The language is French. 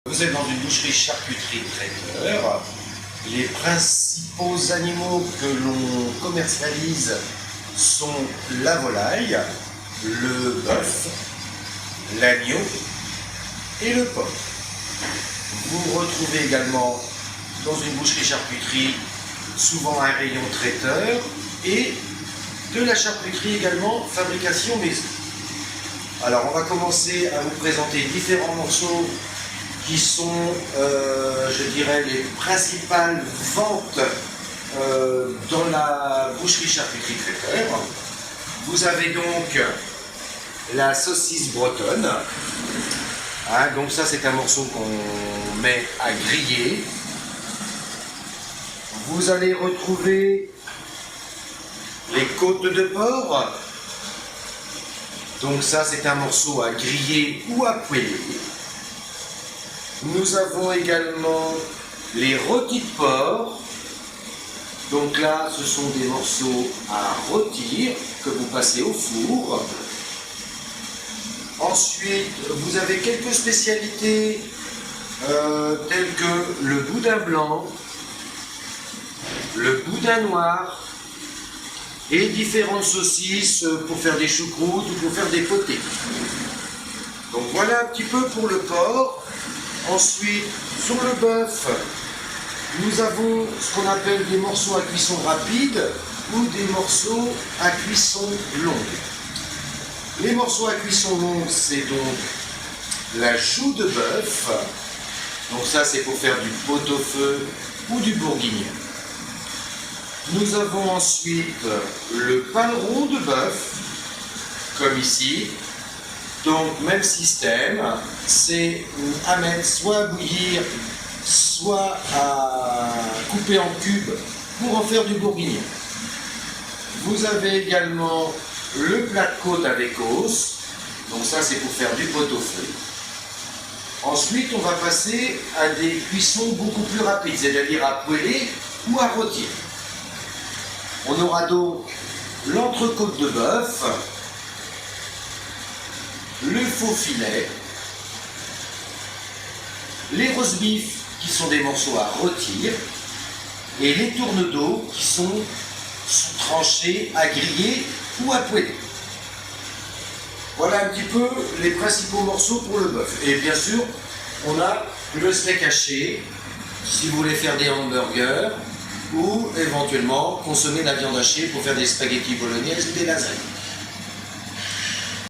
Vous êtes dans une boucherie charcuterie traiteur. Les principaux animaux que l'on commercialise sont la volaille, le bœuf, l'agneau et le porc. Vous retrouvez également dans une boucherie charcuterie souvent un rayon traiteur et de la charcuterie également fabrication maison. Alors on va commencer à vous présenter différents morceaux qui sont, je dirais, les principales ventes dans la boucherie charcuterie traiteur. Vous avez donc la saucisse bretonne. Hein, donc ça c'est un morceau qu'on met à griller. Vous allez retrouver les côtes de porc. Donc ça c'est un morceau à griller ou à poêler. Nous avons également les rôtis de porc. Donc là, ce sont des morceaux à rôtir que vous passez au four. Ensuite, vous avez quelques spécialités telles que le boudin blanc, le boudin noir et différentes saucisses pour faire des choucroutes ou pour faire des potés. Donc voilà un petit peu pour le porc. Ensuite, sur le bœuf, nous avons ce qu'on appelle des morceaux à cuisson rapide ou des morceaux à cuisson longue. Les morceaux à cuisson longue, c'est donc la joue de bœuf. Donc ça, c'est pour faire du pot-au-feu ou du bourguignon. Nous avons ensuite le paleron de bœuf, comme ici. Donc, même système, c'est à mettre soit à bouillir, soit à couper en cubes pour en faire du bourguignon. Vous avez également le plat de côte avec os, donc ça c'est pour faire du pot-au-feu. Ensuite, on va passer à des cuissons beaucoup plus rapides, c'est-à-dire à poêler ou à rôtir. On aura donc l'entrecôte de bœuf, le faux filet, les roast beef qui sont des morceaux à rôtir et les tournes d'eau qui sont tranchés à griller ou à poêler. Voilà un petit peu les principaux morceaux pour le bœuf. Et bien sûr, on a le steak haché si vous voulez faire des hamburgers ou éventuellement consommer la viande hachée pour faire des spaghettis bolognaise ou des lasagnes.